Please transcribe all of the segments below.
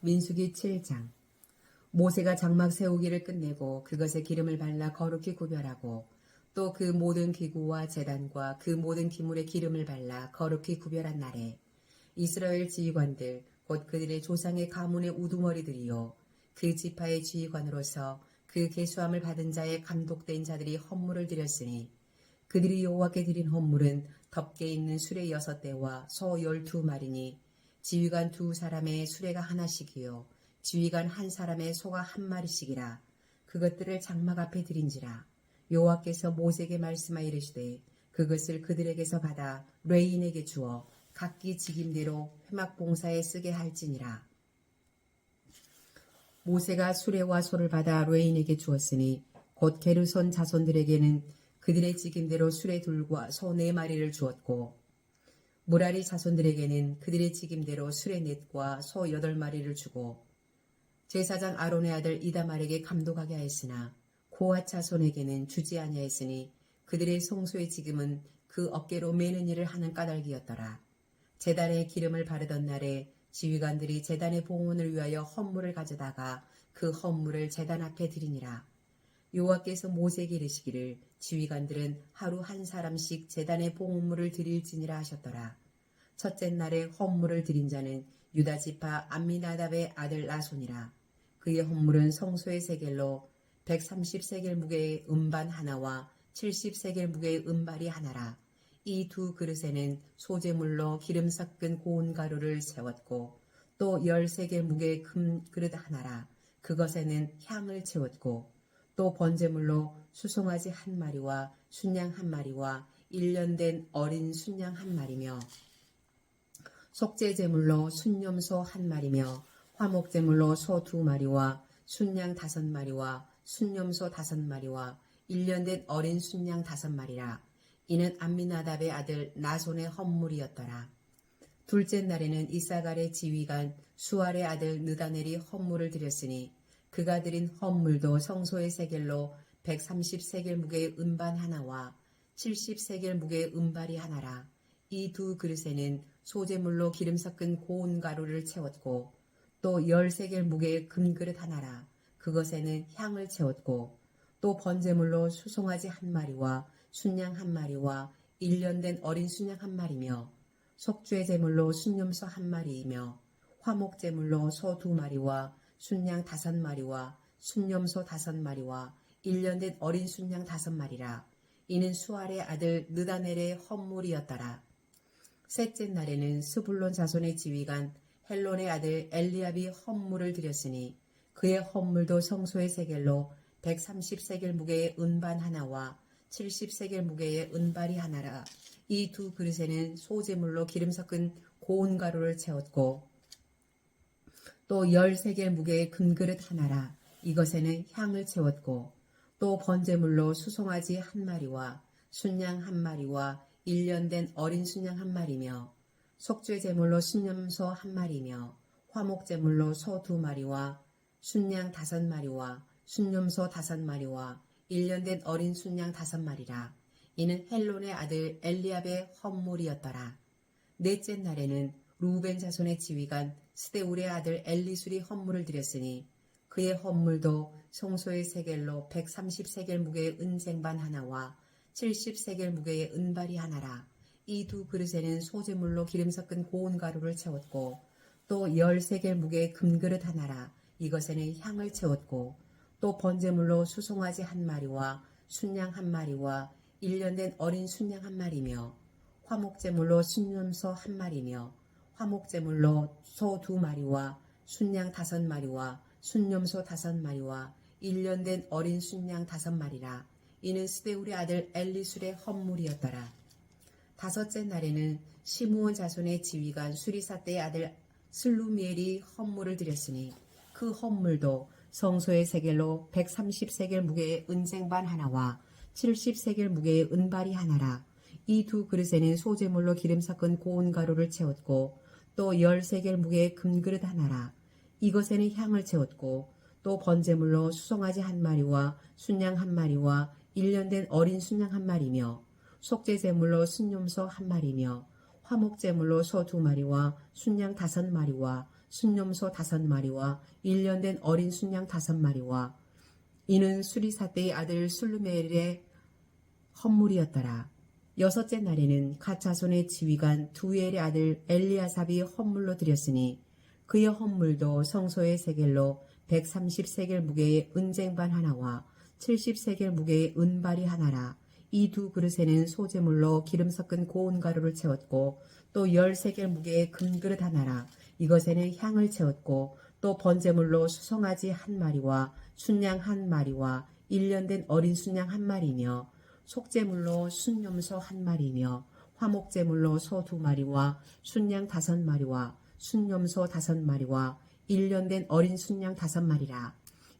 민수기 7장. 모세가 장막 세우기를 끝내고 그것에 기름을 발라 거룩히 구별하고 또 그 모든 기구와 제단과 그 모든 기물에 기름을 발라 거룩히 구별한 날에 이스라엘 지휘관들 곧 그들의 조상의 가문의 우두머리들이요 그 지파의 지휘관으로서 그 계수함을 받은 자의 감독된 자들이 헌물을 드렸으니 그들이 여호와께 드린 헌물은 덮개 있는 수레 6대와 소 12마리니 지휘관 2사람의 수레가 하나씩이요 지휘관 1사람의 소가 1마리씩이라. 그것들을 장막 앞에 드린지라. 여호와께서 모세에게 말씀하여 이르시되 그것을 그들에게서 받아 레인에게 주어 각기 직임대로 회막 봉사에 쓰게 할지니라. 모세가 수레와 소를 받아 레인에게 주었으니 곧 게르손 자손들에게는 그들의 직임대로 수레 둘과 소 4마리를 주었고 무라리 자손들에게는 그들의 직임대로 수레 넷과 소 8마리를 주고 제사장 아론의 아들 이다말에게 감독하게 하였으나 고핫 자손에게는 주지 아니하였으니 그들의 성소의 지금은 그 어깨로 매는 일을 하는 까닭이었더라. 제단에 기름을 바르던 날에 지휘관들이 제단의 봉헌을 위하여 헌물을 가져다가 그 헌물을 제단 앞에 드리니라. 여호와께서 모세에게 이르시기를 지휘관들은 하루 1사람씩 제단의 봉헌물을 드릴지니라 하셨더라. 첫째 날에 헌물을 드린 자는 유다 지파 암미나답의 아들 나손이라. 그의 헌물은 성소의 세겔로 130세겔 무게의 음반 하나와 70세겔 무게의 은발이 하나라. 이 2 그릇에는 소재물로 기름 섞은 고운 가루를 세웠고 또 10세겔 무게의 금 그릇 하나라. 그것에는 향을 채웠고 또 번제물로 수송아지 1마리와 순양 1마리와 1년 된 어린 순양 1마리며 속죄제물로 순염소 1마리며 화목제물로 소 2마리와 순양 5마리와 순염소 5마리와 1년 된 어린 순양 5마리라. 이는 암미나답의 아들 나손의 헌물이었더라. 둘째 날에는 이사갈의 지휘관 수알의 아들 느다넬이 헌물을 드렸으니 그가 드린 헌물도 성소의 세겔로 130세겔 무게의 은반 하나와 70세겔 무게의 은발이 하나라. 이 2 그릇에는 소재물로 기름 섞은 고운 가루를 채웠고 또 10세겔 무게의 금그릇 하나라. 그것에는 향을 채웠고 또 번제물로 수송아지 1마리와 순양 1마리와 1년 된 어린 순양 1마리며 속죄 제물로 순염소 1마리이며 화목제물로 소 2마리와 순양 5마리와 순염소 5마리와 1년 된 어린 순양 5마리라. 이는 수알의 아들 느다넬의 헌물이었더라. 셋째 날에는 스불론 자손의 지휘관 헬론의 아들 엘리압이 헌물을 드렸으니 그의 헌물도 성소의 세겔로 130세겔 무게의 은반 하나와 70세겔 무게의 은발이 하나라. 이 2 그릇에는 소재물로 기름 섞은 고운 가루를 채웠고 또 10세겔 무게의 금그릇 하나라. 이것에는 향을 채웠고 또 번제물로 수송아지 1마리와 순양 1마리와 1년 된 어린 순양 1마리며 속죄제물로 순염소 1마리며 화목제물로 소 2마리와 순양 5마리와 순염소 5마리와 1년 된 어린 순양 5마리라. 이는 헬론의 아들 엘리압의 헌물이었더라. 넷째 날에는 루벤 자손의 지휘관 스데울의 아들 엘리술이 헌물을 드렸으니 그의 헌물도 성소의 세겔로 130세겔 무게의 은쟁반 하나와 70세겔 무게의 은발이 하나라. 이 2 그릇에는 소재물로 기름 섞은 고운 가루를 채웠고 또 10세겔 무게의 금그릇 하나라. 이것에는 향을 채웠고 또 번제물로 수송아지 1마리와 순양 1마리와 1년 된 어린 순양 1마리며 화목제물로 순염소 1마리며 화목제물로 소 2마리와 순양 5마리와 순염소 5마리와 1년 된 어린 순양 5마리라. 이는 스데울의 아들 엘리술의 헌물이었더라. 다섯째 날에는 시므온 자손의 지휘관 수리사떼의 아들 슬루미엘이 헌물을 드렸으니 그 헌물도 성소의 세겔로 130세겔 무게의 은쟁반 하나와 70세겔 무게의 은발이 하나라. 이 2 그릇에는 소재물로 기름 섞은 고운 가루를 채웠고 또 10세겔 무게의 금그릇 하나라. 이것에는 향을 채웠고 또 번제물로 수송아지 1마리와 순양 1마리와 1년 된 어린 순양 1마리며 속죄제물로 순염소 1마리며 화목제물로 소 2마리와 순양 5마리와 순념소 5마리와 1년 된 어린 순양 5마리와 이는 수리사대의 아들 술루멜의 헌물이었더라. 여섯째 날에는 갓 자손의 지휘관 두엘의 아들 엘리아삽이 헌물로 드렸으니 그의 헌물도 성소의 세겔로 130세겔 무게의 은쟁반 하나와 70세겔 무게의 은발이 하나라. 이 두 그릇에는 소재물로 기름 섞은 고운 가루를 채웠고 또 10세겔 무게의 금그릇 하나라. 이것에는 향을 채웠고 또 번제물로 수송아지 한 마리와 순양 한 마리와 1년 된 어린 순양 한 마리며 속제물로 순염소 한 마리며 화목제물로 소 2마리와 순양 5마리와 순염소 5마리와 1년 된 어린 순양 5마리라.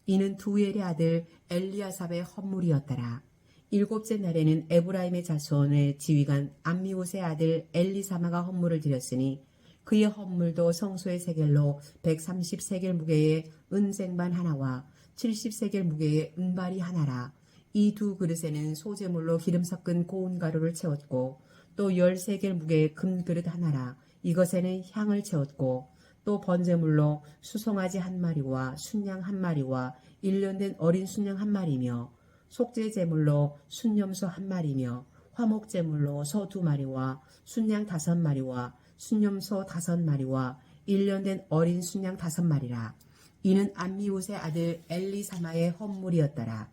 이는 두엘의 아들 엘리아삽의 헌물이었더라. 일곱째 날에는 에브라임의 자손의 지휘관 암미옷의 아들 엘리사마가 헌물을 드렸으니 그의 헌물도 성소의 세겔로 130세겔 무게의 은쟁반 하나와 70세겔 무게의 은발이 하나라. 이 두 그릇에는 소재물로 기름 섞은 고운 가루를 채웠고 또 10세겔 무게의 금그릇 하나라. 이것에는 향을 채웠고 또 번제물로 수송아지 한 마리와 순양 한 마리와 1년 된 어린 순양 한 마리며 속죄제물로 순염소 한 마리며 화목제물로 소 2마리와 순양 5마리와 순염소 5마리와 1년 된 어린 순양 5마리라. 이는 암미옷의 아들 엘리사마의 헌물이었더라.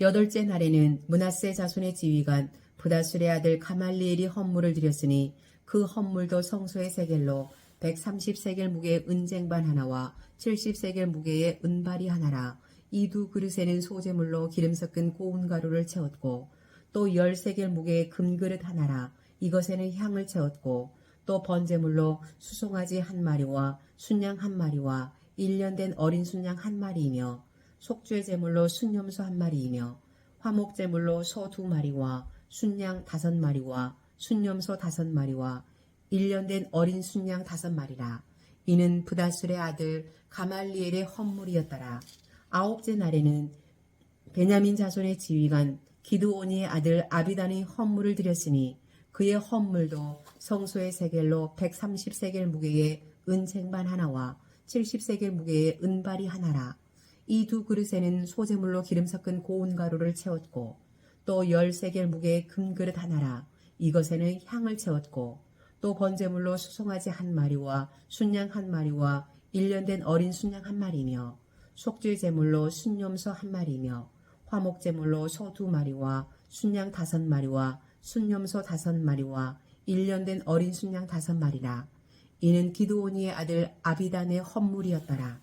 여덟째 날에는 므낫세 자손의 지휘관 브다술의 아들 가말리엘이 헌물을 드렸으니 그 헌물도 성소의 세겔로 130세겔 무게의 은쟁반 하나와 70세겔 무게의 은발이 하나라. 이 두 그릇에는 소재물로 기름 섞은 고운 가루를 채웠고 또 10세겔 무게의 금그릇 하나라. 이것에는 향을 채웠고 또 번제물로 수송아지 한 마리와 순양 한 마리와 1년 된 어린 순양 한 마리이며 속죄제물로 순염소 한 마리이며 화목제물로 소 2마리와 순양 5마리와 순염소 5마리와 1년 된 어린 순양 5마리라. 이는 브다술의 아들 가말리엘의 헌물이었더라. 아홉째 날에는 베냐민 자손의 지휘관 기드오니의 아들 아비단의 헌물을 드렸으니 그의 헌물도 성소의 세겔로 130세겔 무게의 은쟁반 하나와 70세겔 무게의 은발이 하나라. 이 두 그릇에는 소재물로 기름 섞은 고운 가루를 채웠고 또 10세겔 무게의 금그릇 하나라. 이것에는 향을 채웠고 또 번제물로 수송아지 한 마리와 순양 한 마리와 1년 된 어린 순양 한 마리며 속죄제물로 순염소 한 마리며 화목제물로 소 2마리와 순양 5마리와 순염소 5마리와 1년 된 어린 순양 5마리라. 이는 기드오니의 아들 아비단의 헌물이었더라.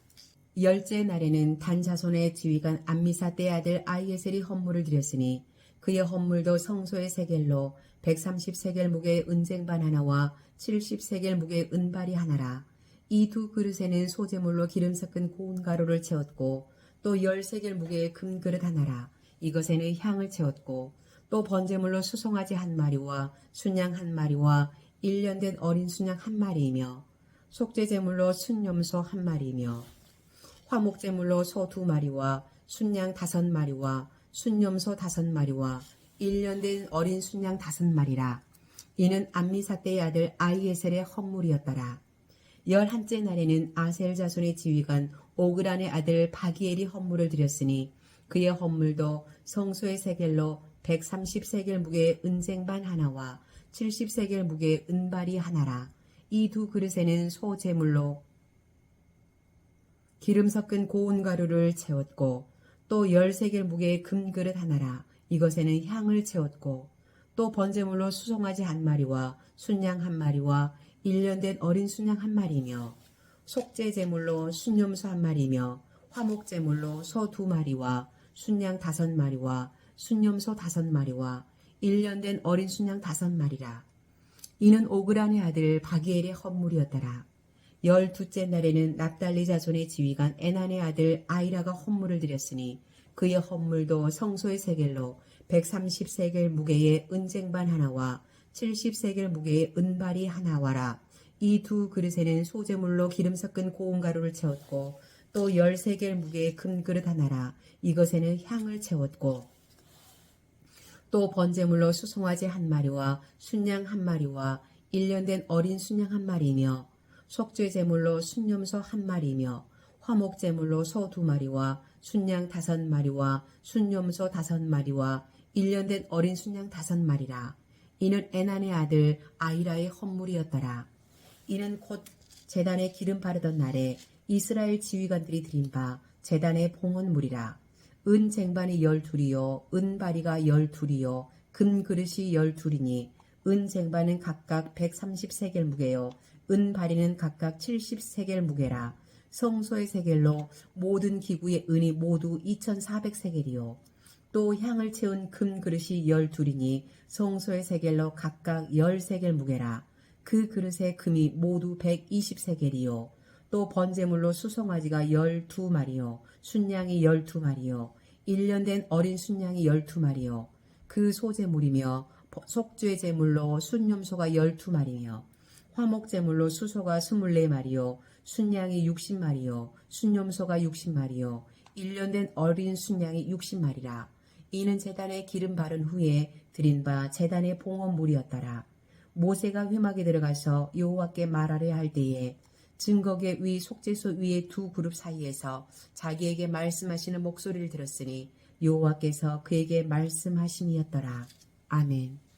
열째 날에는 단 자손의 지휘관 암미사대의 아들 아이에셀이 헌물을 드렸으니 그의 헌물도 성소의 세겔로 130세겔 무게의 은쟁반 하나와 70세겔 무게의 은발이 하나라. 이 두 그릇에는 소재물로 기름 섞은 고운 가루를 채웠고 또 10세겔 무게의 금그릇 하나라. 이것에는 향을 채웠고 또 번제물로 수송아지 한 마리와 순양 한 마리와 1년 된 어린 순양 한 마리이며 속죄제물로 순염소 한 마리이며 화목제물로 소 2마리와 순양 5마리와 순염소 5마리와 1년 된 어린 순양 5마리라. 이는 암미사대의 아들 아이에셀의 헌물이었더라. 11째 날에는 아셀 자손의 지휘관 오그란의 아들 바기엘이 헌물을 드렸으니 그의 헌물도 성소의 세겔로 130세겔 무게의 은쟁반 하나와 70세겔 무게의 은발이 하나라. 이 두 그릇에는 소제물로 기름 섞은 고운 가루를 채웠고 또 10세겔 무게의 금그릇 하나라. 이것에는 향을 채웠고 또 번제물로 수송아지 한 마리와 순양 한 마리와 1년 된 어린 순양 한 마리며 속죄제물로 순염소 한 마리며 화목제물로 소 2마리와 순양 5마리와 순염소 5마리와 1년 된 어린 순양 5마리라. 이는 오그란의 아들 바기엘의 헌물이었더라. 12째 날에는 납달리 자손의 지휘관 에난의 아들 아이라가 헌물을 드렸으니 그의 헌물도 성소의 세겔로 130세겔 무게의 은쟁반 하나와 70세겔 무게의 은발이 하나와라. 이 두 그릇에는 소재물로 기름 섞은 고운 가루를 채웠고 또 10세겔 무게의 금그릇 하나라. 이것에는 향을 채웠고 또 번제물로 수송아지 한 마리와 순양 한 마리와 1년 된 어린 순양 한 마리며 속죄 제물로 순염소 1마리며 화목 제물로 소 2마리와 순양 5마리와 순염소 5마리와 1년 된 어린 순양 5마리라. 이는 에난의 아들 아히라의 헌물이었더라. 이는 곧 제단에 기름 바르던 날에 이스라엘 지휘관들이 드린 바 제단의 봉헌물이라. 은 쟁반이 12이요 은 바리가 12이요 금 그릇이 12이니 은 쟁반은 각각 130세겔 무게요 은 바리는 각각 70세겔 무게라. 성소의 세겔로 모든 기구의 은이 모두 2400세겔이요 또 향을 채운 금 그릇이 12이니 성소의 세겔로 각각 10세겔 무게라. 그 그릇의 금이 모두 120세겔이요 또 번제물로 수송아지가 12마리요 순양이 12마리요 1년 된 어린 순양이 12마리요 그 소제물이며 속죄 제물로 순염소가 12마리며 화목 제물로 수소가 24마리요 순양이 60마리요 순염소가 60마리요 1년 된 어린 순양이 60마리라. 이는 제단에 기름 바른 후에 드린 바 제단의 봉헌물이었더라. 모세가 회막에 들어가서 여호와께 말하려 할 때에 증거계 위 속죄소 위의 두 그룹 사이에서 자기에게 말씀하시는 목소리를 들었으니 여호와께서 그에게 말씀하심이었더라. 아멘.